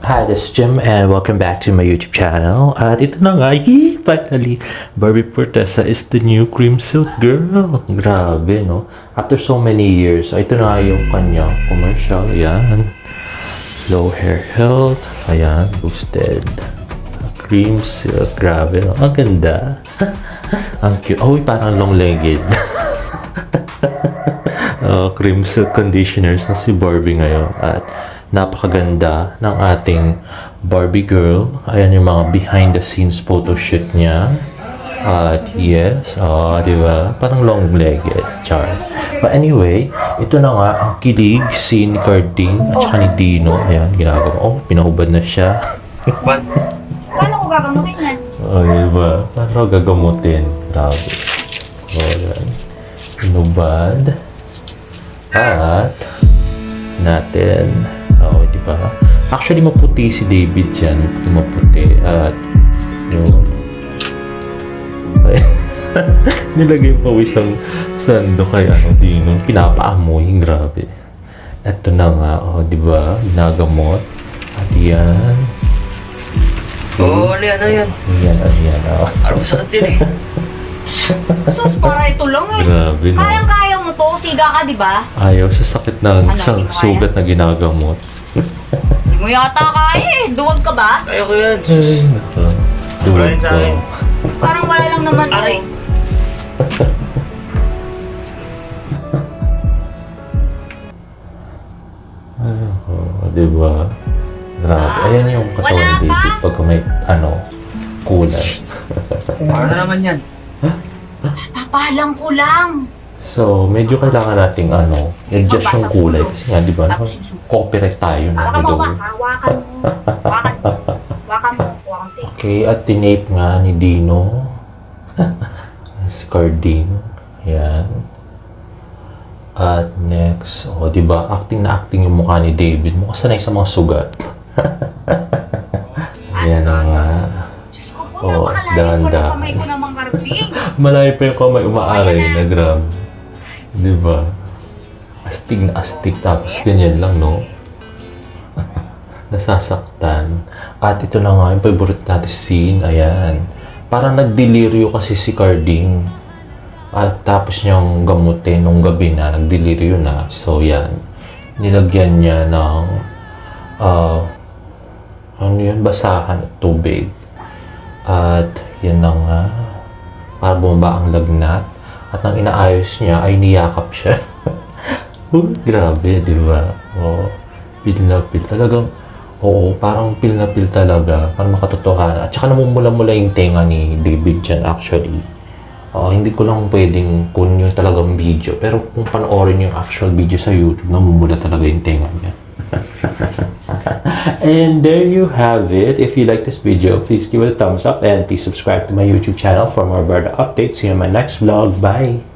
Hi, this is Jim and welcome back to my YouTube channel. At ito na nga, finally, Barbie Fortesa is the new cream silk girl. Grabe, no? After so many years, ito na nga yung kanyang commercial. Ayan. Low hair health. Ayan, boosted. Cream silk. Grabe, no? Ang ganda. Ang cute. Oh, parang long-legged. Cream silk conditioners na si Barbie ngayon. At napakaganda ng ating Barbie girl. Ayan yung mga behind the scenes photo shoot niya. At yes, di ba? Parang long-legged, char. But anyway, ito na nga ang kilig scene Carding at saka ni Dino. Ayan, ginagawa. Oh, pinahubad na siya. Paano ko gagamutin yan? Oh, diba? Paano gagamutin? Grabe. Oh, yan. Pinubad. At natin. Oh, di ba? Actually, maputi si David dyan. Maputi. At, yun. Nilagay pa isang sando kay Dino. Pinapaamoy. Grabe. Ito na nga. Oh, di ba? Nagamot. At yan. Oo, ano yan? Yan. Oh. Parang masakit din eh. Sus, para ito lang eh. Grabe, no? Kayang-kaya mo to. Siga ka, di ba? Ayaw sa sakit ng Ano, isang hindi ko sugat na ginagamot. Hindi mo yata kaya eh. Duwag ka ba? Kaya ko yan. Ay, nako. Duwag Aray sa ko. akin. Parang wala lang naman. Aray. Diba? Grabe. Ayan yung katawan Wala ni David pa? pagka may, kulay. Ano naman yan? Tapalang ko lang. So, medyo kailangan nating, adjust yung kulay. Kasi nga, di ba, copyright tayo na. Hawakan mo Diba? ba? Hawakan mo. Hawakan mo. Hawakan mo. Hawakan mo. Okay, at tinape nga ni Dino. Si Carding. Ayan. At next, di ba, acting na acting yung mukha ni David. Mukha sanay sa mga sugat. Ayan na nga. Diyos ko po, Oh, napakalalim ko dahan-dahan. na kamay ko namang Carding. Malayo pa yung kamay umaaray na grabe. Di ba? Astig na astig tapos ganyan lang, no? Nasasaktan. At ito na nga yung favorite natin scene. Ayan. Parang nagdeliryo kasi si Carding. At tapos niyang gamutin nung gabi na, nagdeliryo na. So, yan. Nilagyan niya ng basahan at tubig. At yan na nga. Para bumaba ang lagnat. At nang inaayos niya ay niyakap siya. Grabe, di ba? Oh, pil na pil. Talagang, parang pil na pil talaga. Para makatotohanan. At saka namumula-mula yung tenga ni David dyan actually. Hindi ko lang pwedeng kunin yung talagang video. Pero kung panoorin yung actual video sa YouTube, namumula talaga yung tenga niya. And there you have it. If you like this video, please give it a thumbs up and please subscribe to my YouTube channel for more bird updates. See you in my next vlog. Bye!